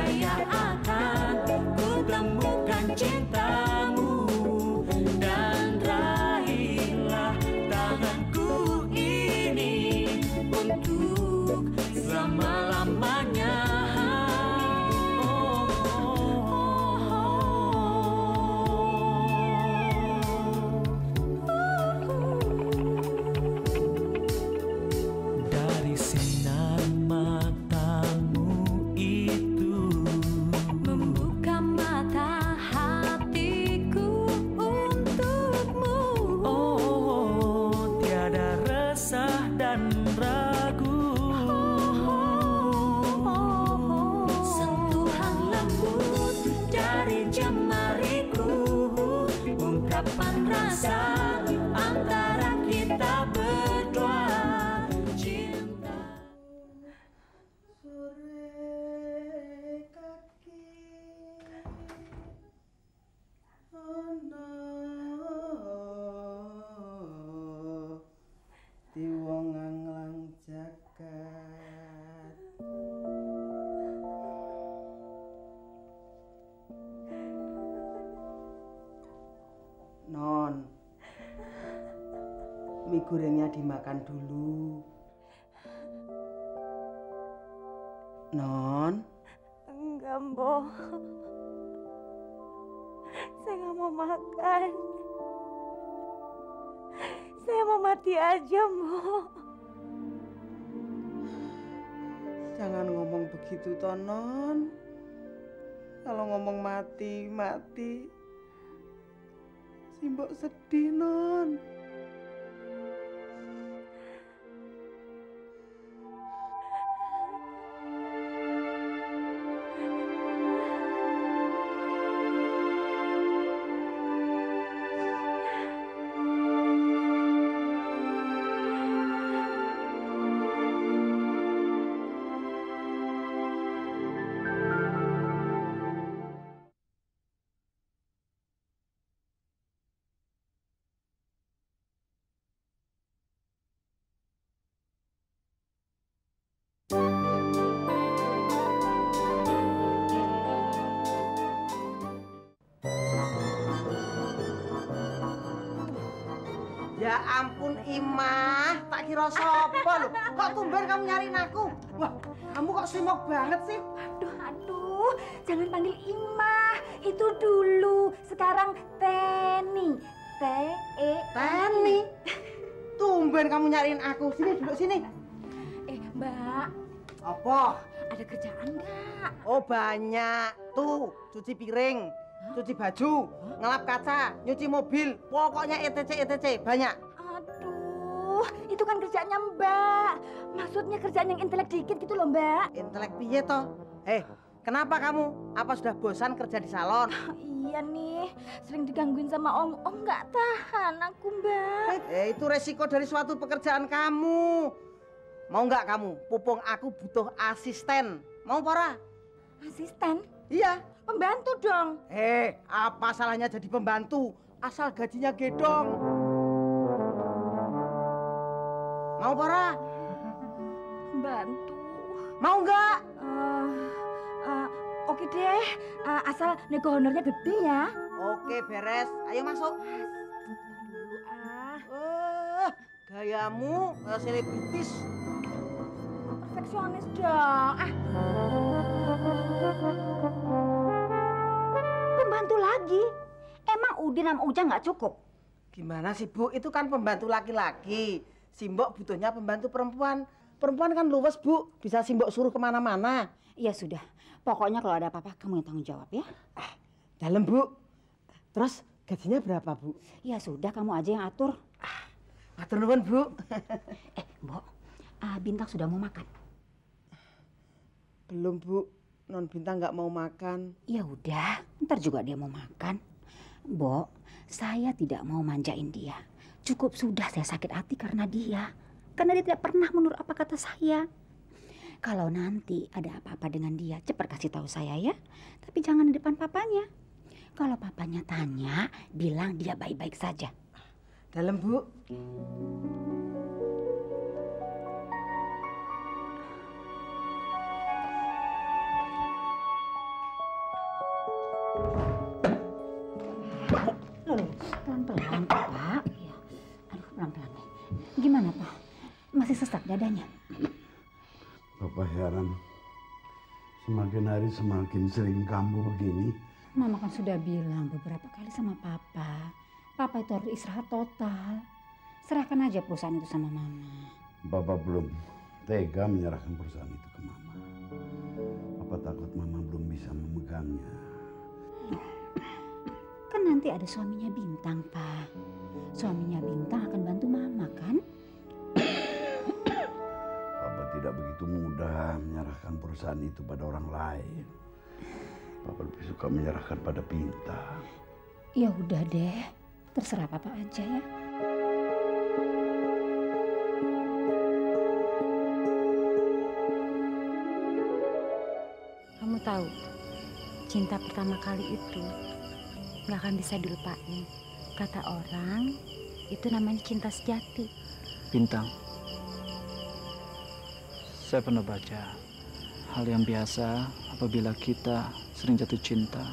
percaya akan ku temukan cintamu, dan raihlah tanganku ini untuk selama-lamanya. Dari sinar matamu itu membuka mata hatiku untukmu. Oh, tiada resah dan ragu. Sentuhan lembut dari jemariku, ungkapan rasa antara kita berdua. Sore kaki ana di wong anglang jagat. Non, mie gorengnya dimakan dulu. Non, Enggak, Mbok. Saya nggak mau makan. Saya mau mati aja, Mbok. jangan ngomong begitu toh, Non. Kalau ngomong mati, si Mbok sedih, Non. Ya ampun, Imah, tak kira sopo lho. Kok tumben kamu nyariin aku? Wah, kamu kok simok banget sih? Aduh, jangan panggil Imah. Itu dulu. Sekarang Teni. Teni. Tumben kamu nyariin aku. Sini, duduk sini. Mbak, Apa? ada kerjaan nggak? Oh, banyak. Tuh, cuci piring, cuci baju, ngelap kaca, nyuci mobil. Pokoknya etc, banyak. Aduh, itu kan kerjaannya Mbak. Maksudnya kerjaan yang intelek dikit gitu loh, Mbak. Intelek piye toh? Kenapa kamu? Apa sudah bosan kerja di salon? Iya nih, sering digangguin sama Om nggak tahan aku, Mbak. Itu resiko dari suatu pekerjaan kamu. Mau nggak kamu? Pupung aku butuh asisten. Mau pora? Asisten? Iya. Pembantu dong. Apa salahnya jadi pembantu? Asal gajinya gedong. Mau pora? Pembantu. Mau nggak? Oke deh, asal nego honornya gede ya. Oke, beres. Ayo masuk. Gayamu selebritis. Perfeksionis dong. Pembantu lagi? Emang Udin sama Ujang nggak cukup? Gimana sih, Bu? Itu kan pembantu laki-laki. Simbok butuhnya pembantu perempuan. Perempuan kan luwes, Bu. Bisa Simbok suruh kemana-mana. Ya sudah, pokoknya kalau ada apa-apa kamu yang tanggung jawab ya. Dalam, Bu. Terus gajinya berapa, Bu? Ya sudah, kamu aja yang atur. Matur nuwun, Bu. Mbok, Bintang sudah mau makan? Belum, Bu. Non Bintang nggak mau makan. Ya udah, ntar juga dia mau makan. Mbok, saya tidak mau manjain dia. Cukup sudah saya sakit hati karena dia. Karena dia tidak pernah menurut apa kata saya. Kalau nanti ada apa-apa dengan dia, cepat kasih tahu saya ya. Tapi jangan di depan papanya. Kalau papanya tanya, bilang dia baik-baik saja. Dalam, Bu. Loh, pelan-pelan, Pak. Ya. Aduh, pelan-pelan nih. Gimana, Pak? Masih sesak dadanya? Papa heran. Semakin hari semakin sering kambuh begini. Mama kan sudah bilang beberapa kali sama Papa. Papa itu harus istirahat total. Serahkan aja perusahaan itu sama Mama. Papa belum tega menyerahkan perusahaan itu ke Mama. Papa takut Mama belum bisa memegangnya. Kan nanti ada suaminya Bintang, Pak. Suaminya Bintang akan bantu Mama, kan? Papa tidak begitu mudah menyerahkan perusahaan itu pada orang lain. Papa lebih suka menyerahkan pada Bintang. Ya udah deh, terserah Papa aja ya. Kamu tahu, cinta pertama kali itu gak akan bisa dilupain. Kata orang, itu namanya cinta sejati. Bintang, saya pernah baca hal yang biasa apabila kita sering jatuh cinta.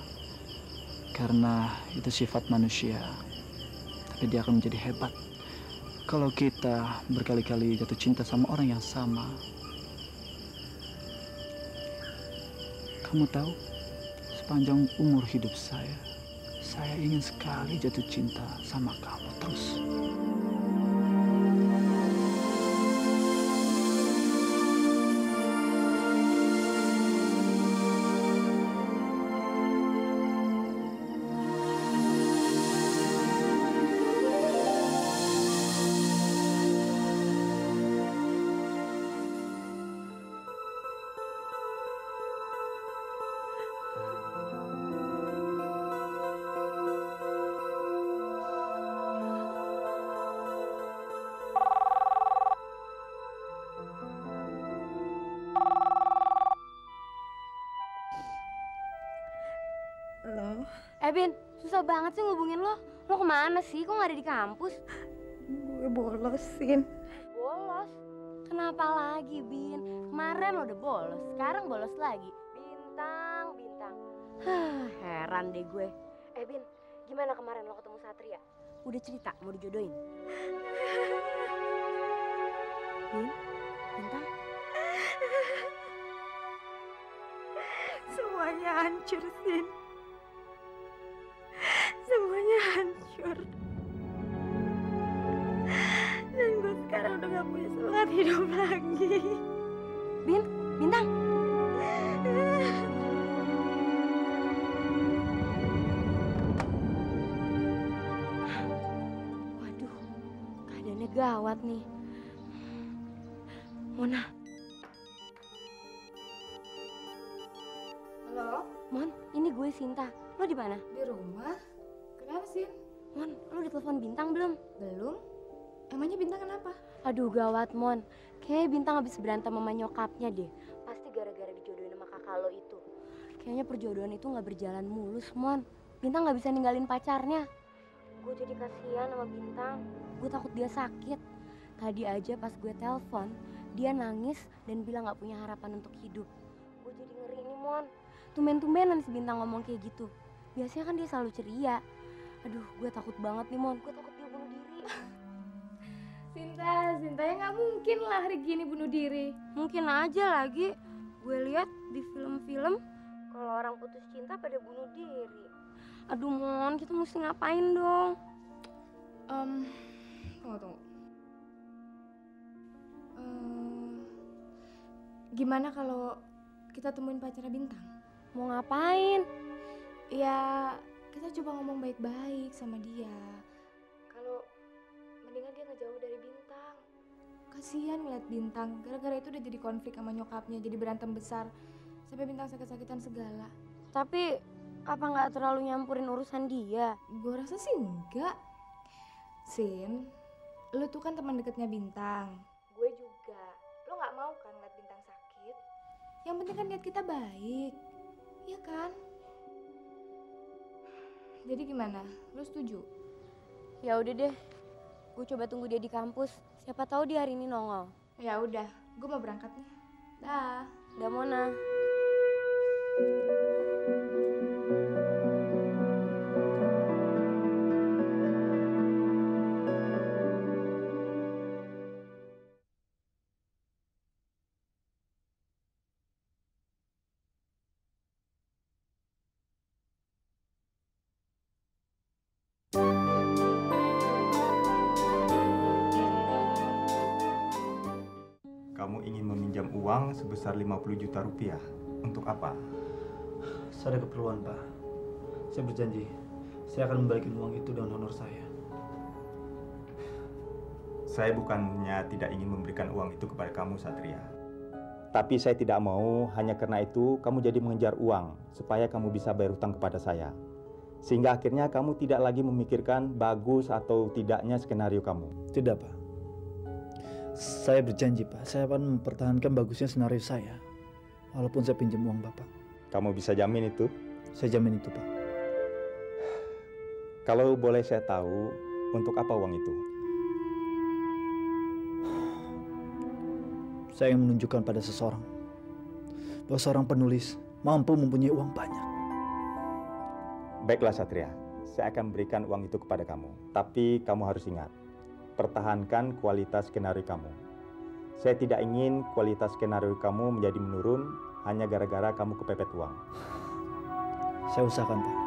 Karena itu sifat manusia, tapi dia akan menjadi hebat kalau kita berkali-kali jatuh cinta sama orang yang sama. Kamu tahu, sepanjang umur hidup saya ingin sekali jatuh cinta sama kamu terus. Halo. Bin, susah banget sih ngubungin lo. Lo kemana sih? Kok gak ada di kampus? Gue bolosin. Bolos? Kenapa lagi, Bin? Kemarin lo udah bolos, sekarang bolos lagi. Bintang. Heran deh gue. Bin, gimana kemarin lo ketemu Satria? Udah cerita mau dijodohin? Bintang? Semuanya hancur, Sin. Semuanya hancur. Dan gue sekarang udah gak punya semangat hidup lagi. Bintang? Waduh, keadaannya gawat nih. Mona. Halo, Mon, ini gue Sinta. Lo di mana? di rumah? Kenapa sih? Mon, lo udah telepon Bintang belum? Belum? Emangnya Bintang kenapa? Aduh gawat, Mon. Kayaknya Bintang habis berantem sama nyokapnya deh. Pasti gara-gara dijodohin sama kakak lo itu. Kayaknya perjodohan itu gak berjalan mulus, Mon. Bintang gak bisa ninggalin pacarnya. Gue jadi kasihan sama Bintang. Gue takut dia sakit. Tadi aja pas gue telepon, dia nangis dan bilang gak punya harapan untuk hidup. Gue jadi ngeri nih, Mon. Tumben-tumbenan si Bintang ngomong kayak gitu. Biasanya kan dia selalu ceria. Aduh, gue takut banget nih, Mon. Gue takut dia bunuh diri. Sintanya nggak mungkin lah hari gini bunuh diri. Mungkin aja lagi. Gue lihat di film-film kalau orang putus cinta pada bunuh diri. Aduh, Mon, kita mesti ngapain dong? Tunggu. Gimana kalau kita temuin pacarnya Bintang? Mau ngapain? Ya, kita coba ngomong baik-baik sama dia. Kalau mendingan dia ngejauh dari Bintang. Kasihan ngeliat Bintang, gara-gara itu udah jadi konflik sama nyokapnya, jadi berantem besar. Sampai Bintang sakit-sakitan segala. Tapi apa nggak terlalu nyampurin urusan dia? Gue rasa sih enggak. Sin, lu tuh kan teman deketnya Bintang. Gue juga. Lu nggak mau kan ngeliat Bintang sakit? Yang penting kan niat kita baik. Iya kan? Jadi gimana? Lu setuju? Ya udah deh. Gue coba tunggu dia di kampus. Siapa tahu dia hari ini nongol. Ya udah, gue mau berangkat nih. Dah. Udah, Mona. kamu ingin meminjam uang sebesar 50 juta rupiah. Untuk apa? Saya ada keperluan, Pak. Saya berjanji, saya akan membalikin uang itu dengan honor saya. Saya bukannya tidak ingin memberikan uang itu kepada kamu, Satria. Tapi saya tidak mau hanya karena itu kamu jadi mengejar uang supaya kamu bisa bayar hutang kepada saya. Sehingga akhirnya kamu tidak lagi memikirkan bagus atau tidaknya skenario kamu. Tidak, Pak. Saya berjanji, Pak. Saya akan mempertahankan bagusnya skenario saya. Walaupun saya pinjam uang Bapak. Kamu bisa jamin itu? Saya jamin itu, Pak. Kalau boleh saya tahu, untuk apa uang itu? Saya ingin menunjukkan pada seseorang bahwa seorang penulis mampu mempunyai uang banyak. Baiklah Satria, saya akan berikan uang itu kepada kamu. Tapi kamu harus ingat, pertahankan kualitas skenario kamu. Saya tidak ingin kualitas skenario kamu menjadi menurun hanya gara-gara kamu kepepet uang. Saya usahakan, Pak.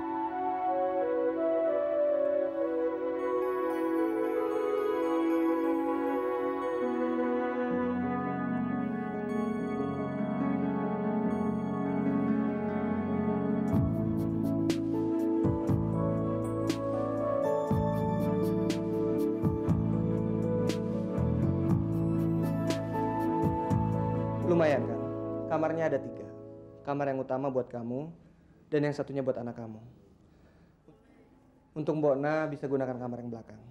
Lumayan kan? Kamarnya ada 3. Kamar yang utama buat kamu, dan yang satunya buat anak kamu. Untuk Mbok Na bisa gunakan kamar yang belakang.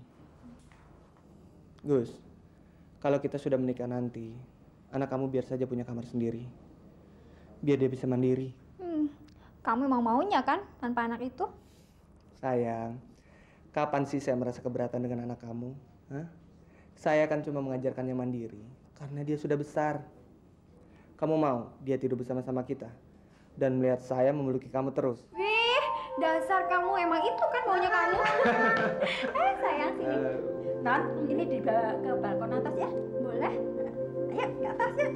Gus, kalau kita sudah menikah nanti, anak kamu biar saja punya kamar sendiri. Biar dia bisa mandiri. Kamu emang maunya kan tanpa anak itu? Sayang, kapan sih saya merasa keberatan dengan anak kamu? Hah? Saya kan cuma mengajarkannya mandiri, karena dia sudah besar. Kamu mau dia tidur bersama-sama kita dan melihat saya memeluk kamu terus? Wih, dasar kamu emang itu kan maunya kamu. Sayang sini. Non, ini dibawa ke balkon atas ya? Boleh? Ayo ke atas ya.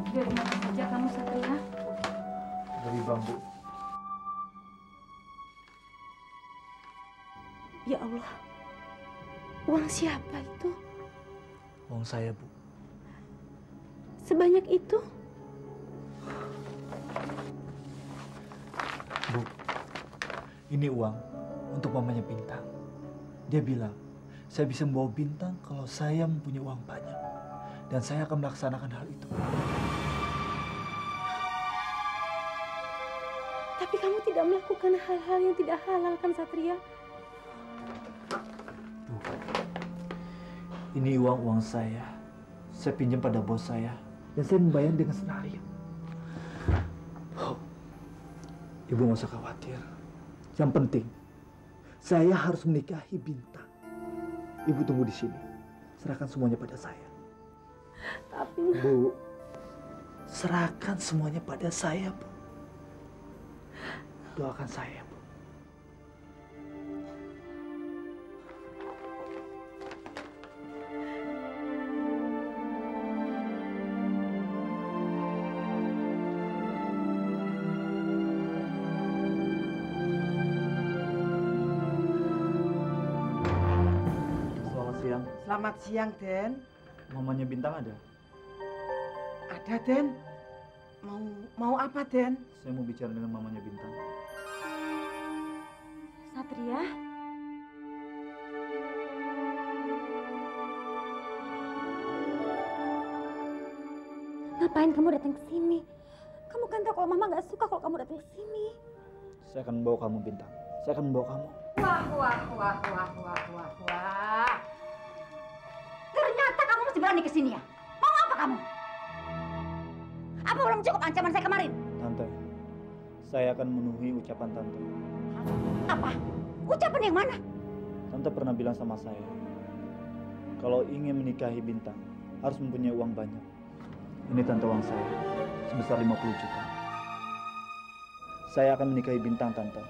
Dari mana saja kamu, Satria? Dari bambu. Ya Allah, uang siapa itu? Uang saya, Bu. Sebanyak itu? Bu, ini uang untuk mamanya Bintang. Dia bilang, saya bisa membawa Bintang kalau saya mempunyai uang banyak. Dan saya akan melaksanakan hal itu. Tapi kamu tidak melakukan hal-hal yang tidak halal kan, Satria? Bu, ini uang saya. Saya pinjam pada bos saya. Dan saya membayar dengan senario. Oh, Ibu nggak usah khawatir. Yang penting, saya harus menikahi Bintang. Ibu tunggu di sini. Serahkan semuanya pada saya. Tapi Bu, serahkan semuanya pada saya, Bu. Doakan saya, Bu. Selamat siang. Selamat siang, Den. Mamanya Bintang ada? Ada, Den. Mau apa, Den? Saya mau bicara dengan mamanya Bintang. Satria? Ngapain kamu datang ke sini? Kamu kan tahu kalau Mama nggak suka kalau kamu datang ke sini. Saya akan membawa kamu, Bintang. Saya akan membawa kamu. Wah. Ternyata kamu masih berani ke sini ya? Mau apa kamu? Apa belum cukup ancaman saya kemarin? Tante, saya akan memenuhi ucapan Tante. Apa? Ucapan yang mana? Tante pernah bilang sama saya, kalau ingin menikahi Bintang, harus mempunyai uang banyak. Ini tante uang saya, sebesar 50 juta. Saya akan menikahi Bintang, Tante.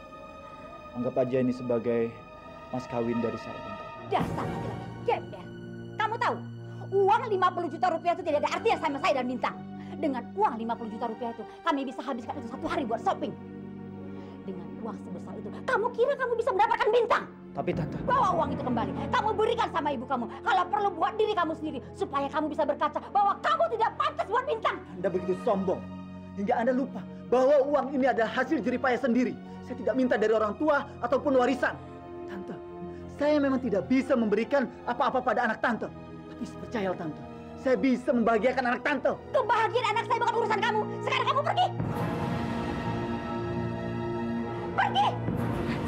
Anggap aja ini sebagai mas kawin dari saya, Tante. Dasar laki-laki gembel. Kamu tahu, uang 50 juta rupiah itu tidak ada artinya sama saya dan Bintang. Dengan uang 50 juta rupiah itu, kami bisa habiskan itu 1 hari buat shopping. Dengan uang sebesar itu, kamu kira kamu bisa mendapatkan Bintang? Tapi Tante... Bawa uang itu kembali. Kamu berikan sama ibu kamu. Kalau perlu buat diri kamu sendiri. Supaya kamu bisa berkaca bahwa kamu tidak pantas buat Bintang. Anda begitu sombong. Hingga Anda lupa bahwa uang ini adalah hasil jeripaya sendiri. Saya tidak minta dari orang tua ataupun warisan. Tante, saya memang tidak bisa memberikan apa-apa pada anak Tante. Tapi percaya Tante, saya bisa membahagiakan anak Tante. Kebahagiaan anak saya bukan urusan kamu. Sekarang kamu pergi. Pergi.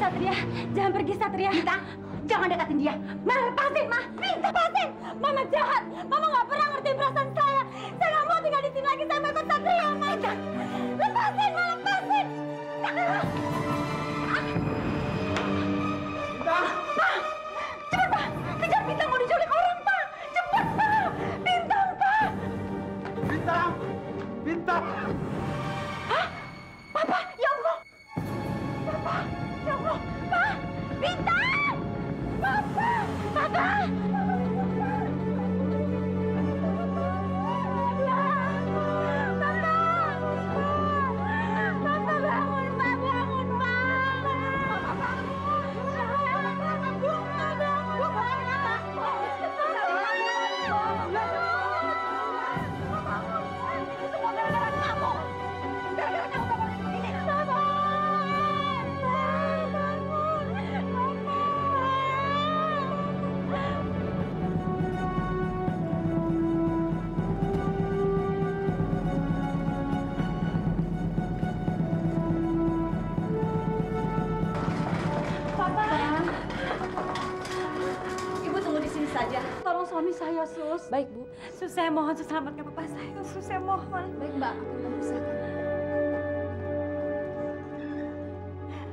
Satria, jangan pergi Satria. Bintang, jangan dekatin dia. Ma, lepasin, Ma. Lepasin. Mama jahat. Mama nggak pernah ngerti perasaan saya. Saya nggak mau tinggal di sini lagi. Saya mau ikut Satria, Ma. Lepasin, Ma. Lepasin. Bintang! Pak, cepat, Pak. Kejar Bintang mau diculik orang, Pak. Cepat, Pak. Bintang, Pak. Bintang! Bintang! Hah? Papa, ya Allah. Papa, ya Allah. Pak, Bintang. Papa, Papa. Tolong suami saya, Sus. Baik, Bu. Sus, saya mohon Sus selamatkan bapak saya. Sus, saya mohon. Baik, Mbak. Aku akan usahakan.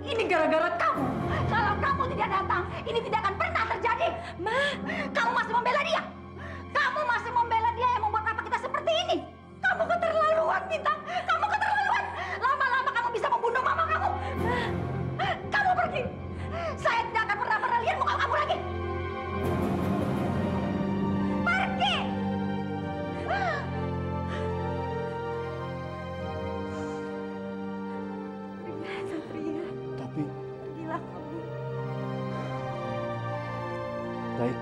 Ini gara-gara kamu. Kalau kamu tidak datang, ini tidak akan pernah terjadi. Ma, kamu masih membela dia. Kamu masih membela dia yang membuat papa kita seperti ini. Kamu keterlaluan, Bintang. Kamu keterlaluan. Lama-lama kamu bisa membunuh mama kamu. Kamu pergi. Saya tidak akan pernah lihat muka kamu lagi. Pergi. Satria. Tapi... Pergilah kamu. Baik,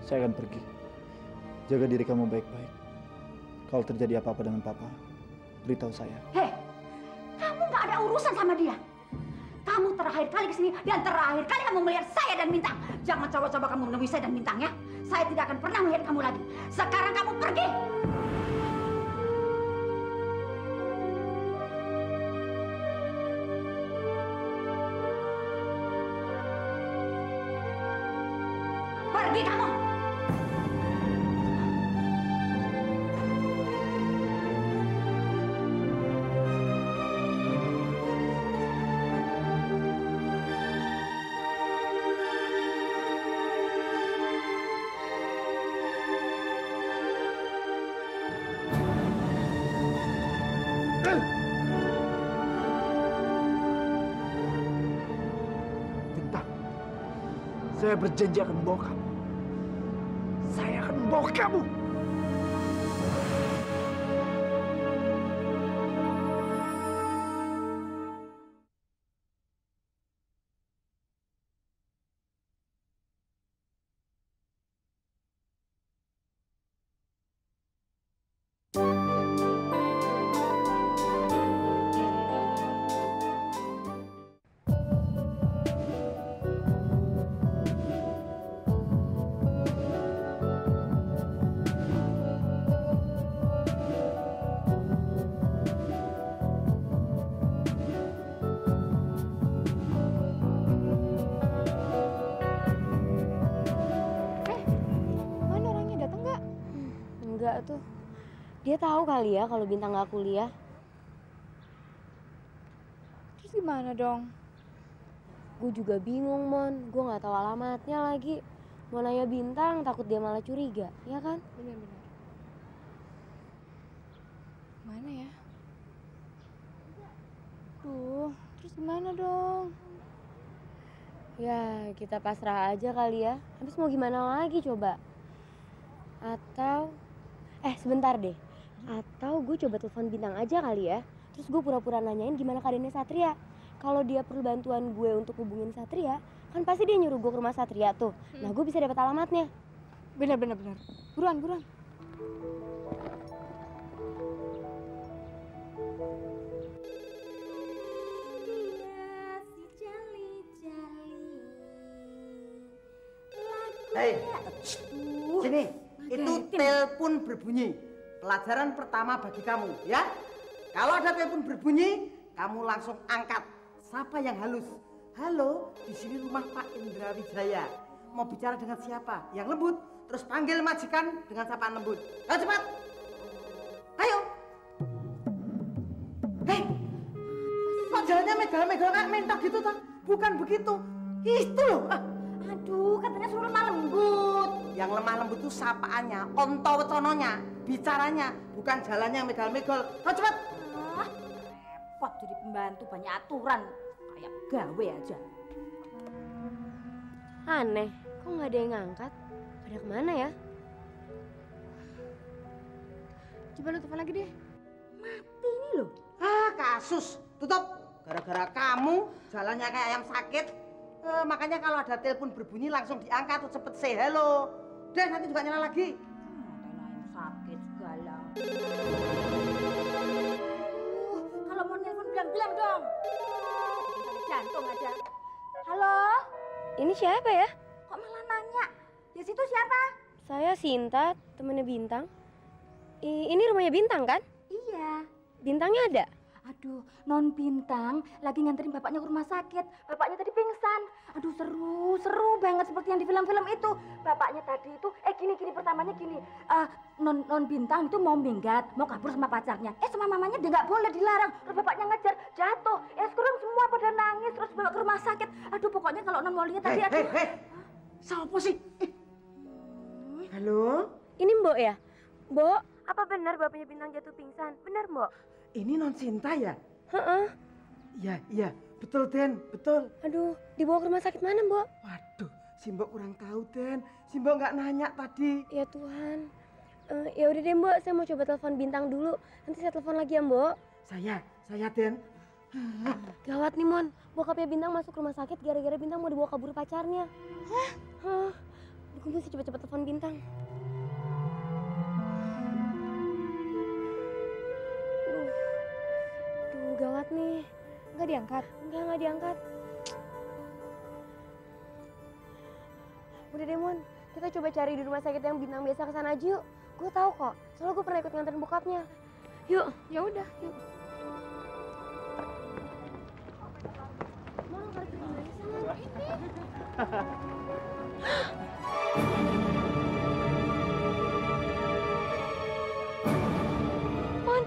saya akan pergi. Jaga diri kamu baik-baik. Kalau terjadi apa-apa dengan papa, beritahu saya. Hei, kamu nggak ada urusan sama dia. Kamu terakhir kali kesini dan terakhir kali kamu melihat saya dan Bintang. Jangan coba-coba kamu menemui saya dan Bintang ya. Saya tidak akan pernah melihat kamu lagi. Sekarang kamu pergi. Pergi kamu. Bintang, saya berjanji akan membawa kamu. Saya akan membawa kamu. Mana orangnya datang nggak? Enggak tuh. Dia tahu kali ya kalau Bintang nggak kuliah. Terus gimana dong? Gue juga bingung, Mon. Gue nggak tahu alamatnya lagi. Mau nanya Bintang, takut dia malah curiga, ya kan? Benar-benar. Mana ya? Duh, terus gimana dong? Ya, kita pasrah aja kali ya. Habis mau gimana lagi coba? Atau, sebentar deh. Atau gue coba telepon Bintang aja kali ya. Terus gue pura-pura nanyain gimana keadaannya Satria. Kalau dia perlu bantuan gue untuk hubungin Satria, kan pasti dia nyuruh gue ke rumah Satria tuh. Nah, gue bisa dapat alamatnya. Bener. Buruan. Hei, sini. Itu telepon berbunyi. Pelajaran pertama bagi kamu, ya. Kalau ada telepon berbunyi, kamu langsung angkat. Siapa yang halus? Halo, di sini rumah Pak Indra Wijaya. Mau bicara dengan siapa? Yang lembut. Terus panggil majikan dengan sapaan lembut. Ayo cepat. Ayo. Hei, kok jalannya megal-megal kayak mentok gitu toh? Bukan begitu. Itu loh. Aduh, katanya suruh lemah lembut. Yang lemah lembut itu sapaannya, onto wetononya, bicaranya, bukan jalannya yang megal-megal. Ayo cepat. Repot jadi pembantu banyak aturan. Kayak gawe aja. Aneh, kok nggak ada yang ngangkat? Pada kemana ya? Coba lu telepon lagi deh. Mati ini loh. Kasus. Tutup. Gara-gara kamu jalannya kayak ayam sakit. Makanya kalau ada telepon berbunyi langsung diangkat tuh cepet say hello. Deh nanti juga nyala lagi. Ayam sakit segala. Kalau mau nelpon bilang-bilang dong. Bikin jantung aja. Halo? Ini siapa ya? Kok malah nanya? Di situ siapa? Saya Sinta, temennya Bintang. Ini rumahnya Bintang kan? Iya. Bintangnya ada? Aduh, Non Bintang lagi nganterin bapaknya ke rumah sakit. Bapaknya tadi pingsan. Aduh, seru banget seperti yang di film-film itu. Bapaknya tadi itu, gini pertamanya gini. Non Bintang itu mau minggat, mau kabur sama pacarnya. Sama mamanya dia nggak boleh, dilarang. Terus bapaknya ngejar, jatuh. Sekarang semua pada nangis, terus bawa ke rumah sakit. Aduh, pokoknya kalau Non mau lihat tadi aduh. Siapa sih? Halo? Ini Mbok ya? Mbok, apa benar bapaknya Bintang jatuh pingsan? Benar, Mbok? Ini Non Sinta ya? Heeh. Iya. Betul, Den. Betul. Aduh, dibawa ke rumah sakit mana, Mbok? Waduh, si Mbok kurang tahu, Den. Si Mbok nggak nanya tadi. Ya Tuhan. Ya udah deh, Mbok. Saya mau coba telepon Bintang dulu. Nanti saya telepon lagi ya, Mbok. Saya, Den. Gawat nih, Mon. Bokapnya Bintang masuk rumah sakit gara-gara Bintang mau dibawa kabur pacarnya. Hah? Gue mesti cepet-cepet telepon Bintang. Duh, gawat nih. Nggak diangkat? Nggak diangkat. Udah deh, Mon. Kita coba cari di rumah sakit yang Bintang biasa kesana aja yuk. Gue tahu kok. Soalnya gue pernah ikut nganterin bokapnya. Yuk. Ya udah, yuk. Mon, harus gimana sih, Mon?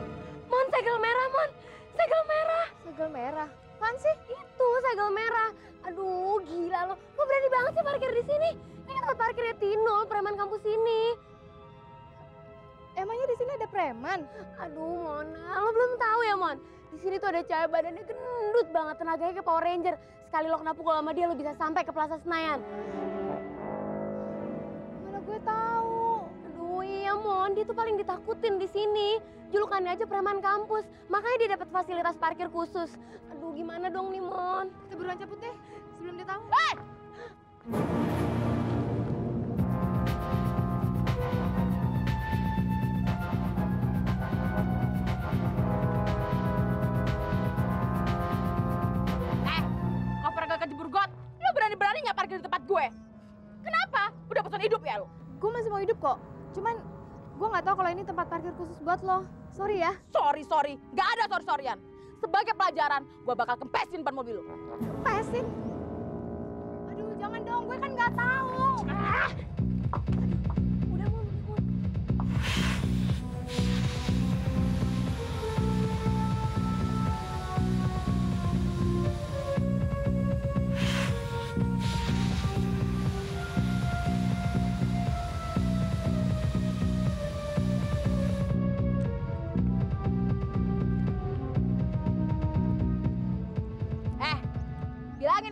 Mon, segel merah, Mon. Segel merah. Segel merah? Apaan sih? Itu, segel merah. Aduh, gila lo. Lo berani banget sih parkir di sini. Ini kan tempat parkirnya Tinul, preman kampus ini. Emangnya di sini ada preman? Aduh, Mona, lo belum tahu ya, Mon? Di sini tuh ada cewek badannya gendut banget, tenaganya kayak Power Ranger. Sekali lo kena pukul sama dia, lo bisa sampai ke Plaza Senayan. Mana gue tahu. Aduh, iya, Mon. Dia tuh paling ditakutin di sini. Julukannya aja preman kampus. Makanya dia dapat fasilitas parkir khusus. Aduh, gimana dong nih, Mon? Kita buruan cabut deh, sebelum dia tahu. Koper gak kejebur got, lo berani-beraninya parkir di tempat gue. Kenapa? Udah pesan hidup ya lo? Gue masih mau hidup kok. Cuman gue nggak tahu kalau ini tempat parkir khusus buat lo. Sorry ya. Sorry. Gak ada sorry-sorryan. Sebagai pelajaran, gue bakal kempesin ban mobil lo. Kempesin? Aduh, jangan dong. Gue kan nggak tahu. Udah, Mon.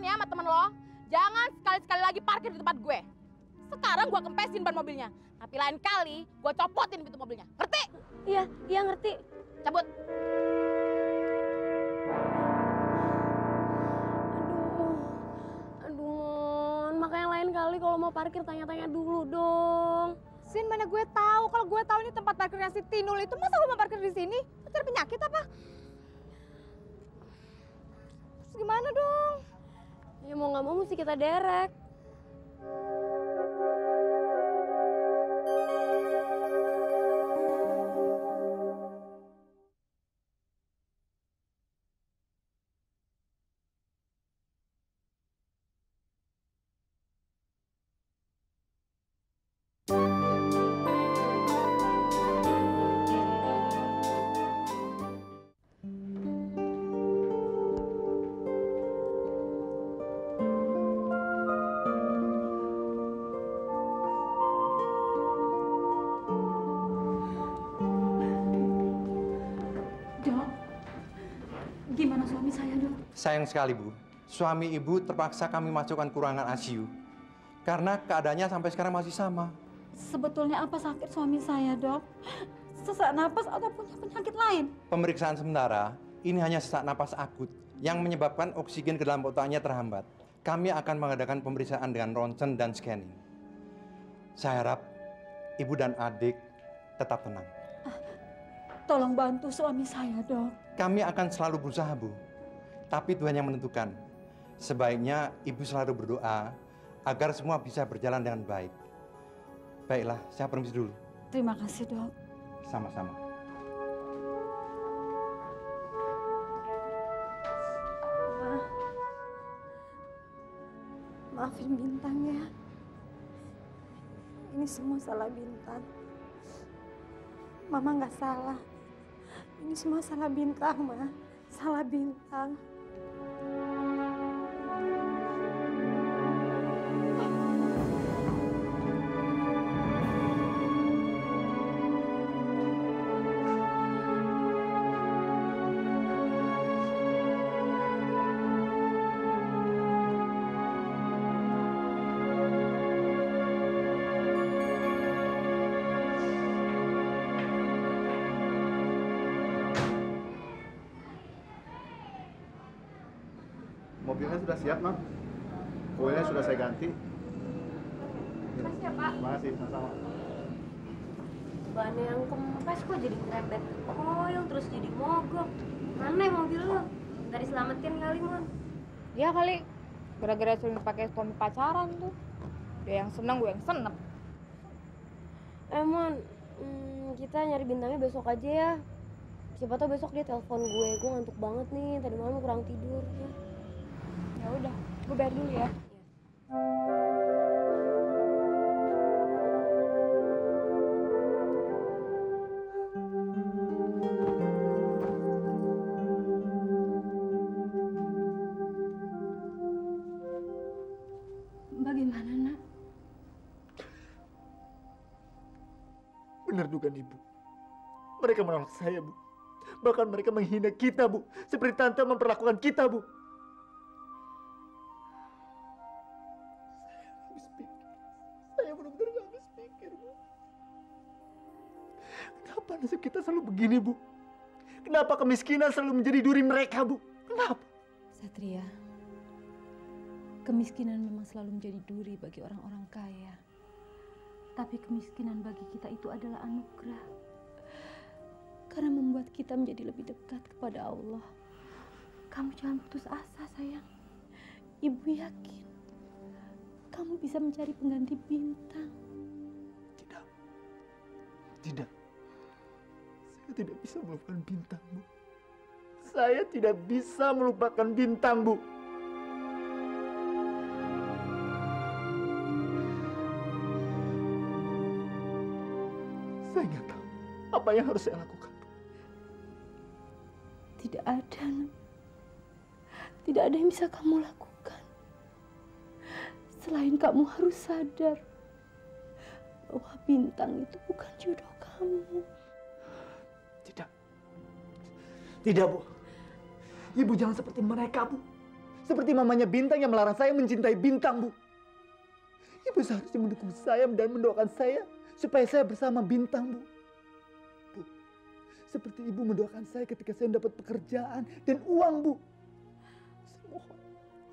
ya sama temen lo, jangan sekali-sekali lagi parkir di tempat gue. Sekarang gue kempesin ban mobilnya, tapi lain kali gue copotin pintu mobilnya. Ngerti? Iya, iya ngerti. Cabut. Aduh, makanya lain kali kalau mau parkir tanya-tanya dulu dong. Sin, mana gue tahu. Kalau gue tahu ini tempat parkirnya si Tinul itu, masa gue mau parkir di sini? Cari penyakit apa? Terus gimana dong? Ya mau nggak mau mesti kita derek. Gimana suami saya, Dok? Sayang sekali, Bu. Suami Ibu terpaksa kami masukkan ke ruangan ICU. Karena keadaannya sampai sekarang masih sama. Sebetulnya apa sakit suami saya, Dok? Sesak napas atau punya penyakit lain? Pemeriksaan sementara, ini hanya sesak napas akut yang menyebabkan oksigen ke dalam otaknya terhambat. Kami akan mengadakan pemeriksaan dengan ronsen dan scanning. Saya harap Ibu dan adik tetap tenang. Tolong bantu suami saya, Dok. Kami akan selalu berusaha, Bu. Tapi Tuhan yang menentukan. Sebaiknya Ibu selalu berdoa agar semua bisa berjalan dengan baik. Baiklah, saya permisi dulu. Terima kasih, Dok. Sama-sama. Maafin Bintang ya. Ini semua salah Bintang. Mama nggak salah. Ini semua salah Bintang, Ma. Salah Bintang. Mobilnya sudah siap, Non. Kuenya sudah saya ganti. Makasih ya, Pak. Makasih, sama-sama. Bannya yang kempes kok jadi ngerebet oil terus jadi mogok. Mana mobil lo? Nggak diselamatin kali, Mon? Iya kali. Gara-gara sering pakai suami pacaran tuh. Dia yang seneng, gue yang senep. Mon, kita nyari Bintangnya besok aja ya. Siapa tau besok dia telepon gue. Gue ngantuk banget nih. Tadi malam kurang tidur. Ya udah, gue bayar dulu ya. Bagaimana, Nak? Benar dugaan Ibu. Mereka menolak saya, Bu. Bahkan mereka menghina kita, Bu. Seperti Tante memperlakukan kita, Bu. Saya benar-benar gak habis pikir, Bu. Kenapa nasib kita selalu begini, Bu? Kenapa kemiskinan selalu menjadi duri mereka, Bu? Kenapa? Satria, kemiskinan memang selalu menjadi duri bagi orang-orang kaya. Tapi kemiskinan bagi kita itu adalah anugerah. Karena membuat kita menjadi lebih dekat kepada Allah. Kamu jangan putus asa, sayang. Ibu yakin kamu bisa mencari pengganti Bintang. Tidak. Saya tidak bisa melupakan Bintang, Bu. Saya tidak bisa melupakan Bintang, Bu. Saya nggak tahu apa yang harus saya lakukan. Tidak ada, Nak. Tidak ada yang bisa kamu lakukan. Selain kamu harus sadar bahwa Bintang itu bukan jodoh kamu. Tidak. Tidak, Bu. Ibu jangan seperti mereka, Bu. Seperti mamanya Bintang yang melarang saya mencintai Bintang, Bu. Ibu seharusnya mendukung saya dan mendoakan saya supaya saya bersama Bintang, Bu. Bu, seperti ibu mendoakan saya ketika saya dapat pekerjaan dan uang, Bu.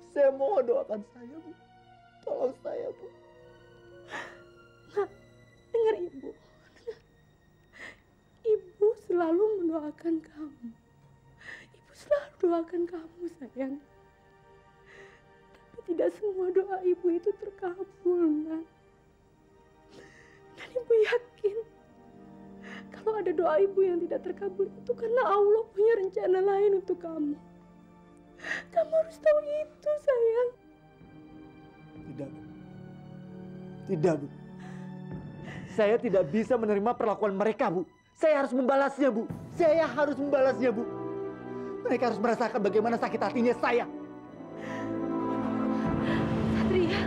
Saya mohon doakan saya, Bu. Tolong saya, Bu. Nak, dengar ibu. Ibu selalu mendoakan kamu. Ibu selalu doakan kamu, sayang. Tapi tidak semua doa ibu itu terkabul, Nak. Dan ibu yakin kalau ada doa ibu yang tidak terkabul itu karena Allah punya rencana lain untuk kamu. Kamu harus tahu itu, sayang. Tidak, Bu. Tidak, Bu. Saya tidak bisa menerima perlakuan mereka, Bu. Saya harus membalasnya, Bu. Saya harus membalasnya, Bu. Mereka harus merasakan bagaimana sakit hatinya saya. Satria.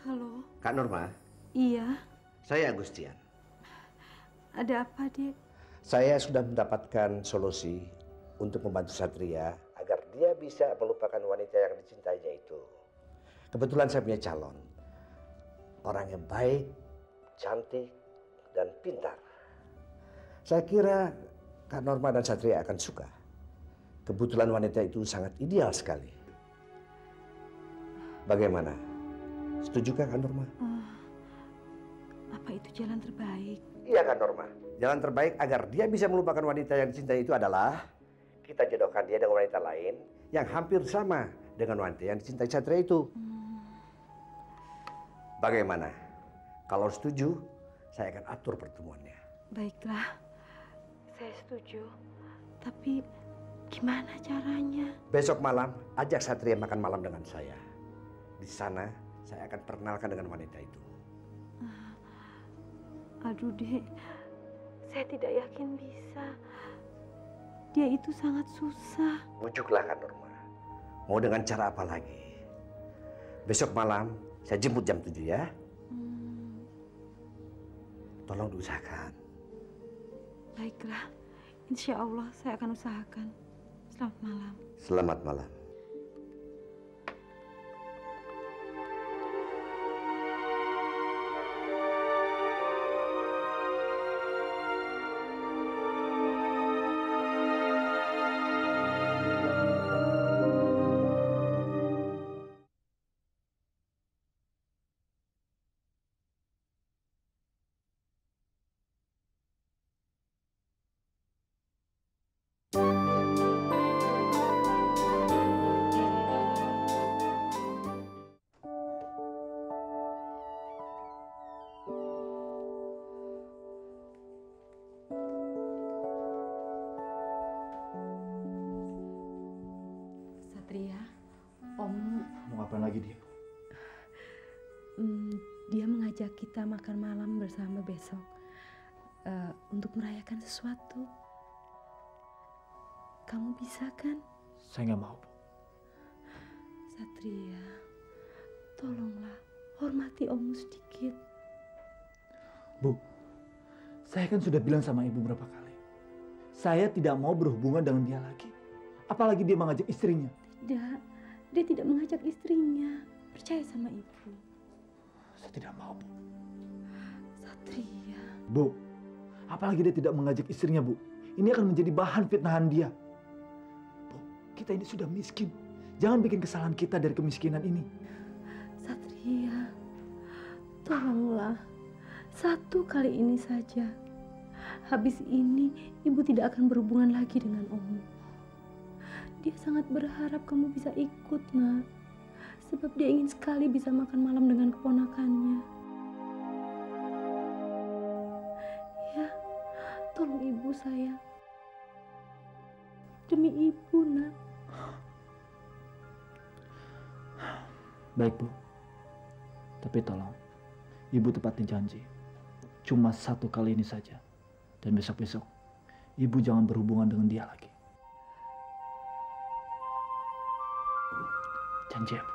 Halo. Kak Norma, Iya, saya Agustian. ada apa, Dek? Saya sudah mendapatkan solusi untuk membantu Satria agar dia bisa melupakan wanita yang dicintainya itu. Kebetulan saya punya calon. Orang yang baik, cantik, dan pintar. Saya kira Kak Norma dan Satria akan suka. Kebetulan wanita itu sangat ideal sekali. Bagaimana? Setujukah Kak Norma? Apa itu jalan terbaik? Iya Kak Norma. Jalan terbaik agar dia bisa melupakan wanita yang dicintai itu adalah kita jodohkan dia dengan wanita lain yang hampir sama dengan wanita yang dicintai Satria itu. Bagaimana? Kalau setuju, saya akan atur pertemuannya. Baiklah, saya setuju. Tapi gimana caranya? Besok malam, ajak Satria makan malam dengan saya. Di sana, saya akan perkenalkan dengan wanita itu. Aduh, Dek. Saya tidak yakin bisa. Dia itu sangat susah. Bujuklah Kak Norma. Mau dengan cara apa lagi? Besok malam, saya jemput jam 7 ya. Tolong diusahakan. Baiklah, insya Allah saya akan usahakan. Selamat malam. Selamat malam. Satria, Om. Mau ngapain lagi dia? Dia mengajak kita makan malam bersama besok untuk merayakan sesuatu. Kamu bisa kan? Saya nggak mau, Bu. Satria, tolonglah hormati Ommu sedikit. Bu, saya kan sudah bilang sama ibu berapa kali. Saya tidak mau berhubungan dengan dia lagi. Apalagi dia mengajak istrinya. Tidak, dia tidak mengajak istrinya. Percaya sama ibu. Saya tidak mau, Bu. Satria. Bu, apalagi dia tidak mengajak istrinya, Bu. Ini akan menjadi bahan fitnahan dia. Bu, kita ini sudah miskin. Jangan bikin kesalahan kita dari kemiskinan ini. Satria, tolonglah. Satu kali ini saja. Habis ini, ibu tidak akan berhubungan lagi dengan Ommu. Dia sangat berharap kamu bisa ikut, Nak. Sebab dia ingin sekali bisa makan malam dengan keponakannya. Ya, tolong ibu saya. Demi ibu, Nak. Baik, Bu. Tapi tolong, Ibu tepati janji. Cuma satu kali ini saja. Dan besok-besok, Ibu jangan berhubungan dengan dia lagi. Janji ya, Bu.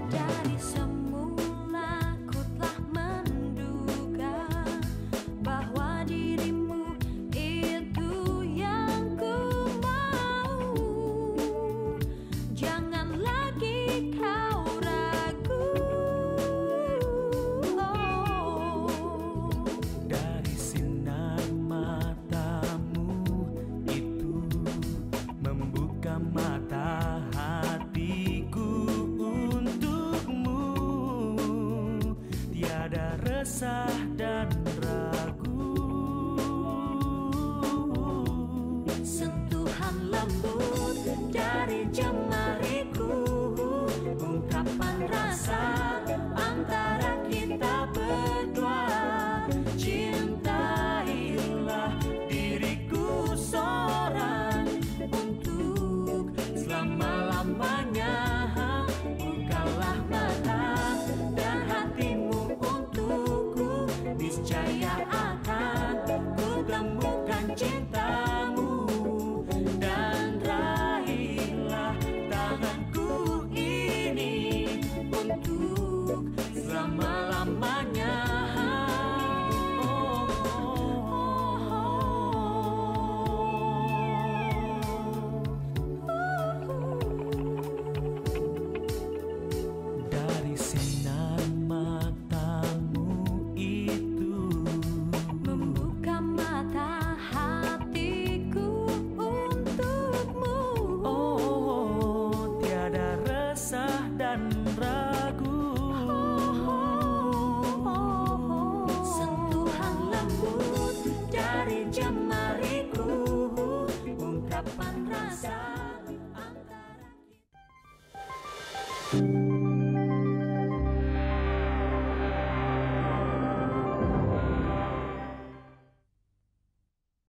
Dari semula ku telah menduga bahwa dirimu itu yang ku mau. Jangan lagi kau ragu. Dari sinar matamu itu membuka mata hatiku untukmu. Tiada resah dan ragu. Sentuhan lembut dari jemariku, ungkapan rasa antara kita berdua. Cintailah diriku seorang untuk selama-lamanya. Bukalah mata dan hatimu untukku, niscaya akan ku temukan cintamu. Dan raihlah tanganku ini untuk selama-lamanya. Dari sinar matamu itu Membuka mata hatiku untukmu. oh, tiada resah dan ragu. Sentuhan lembut dari jemariku, ungkapan rasa antara kita.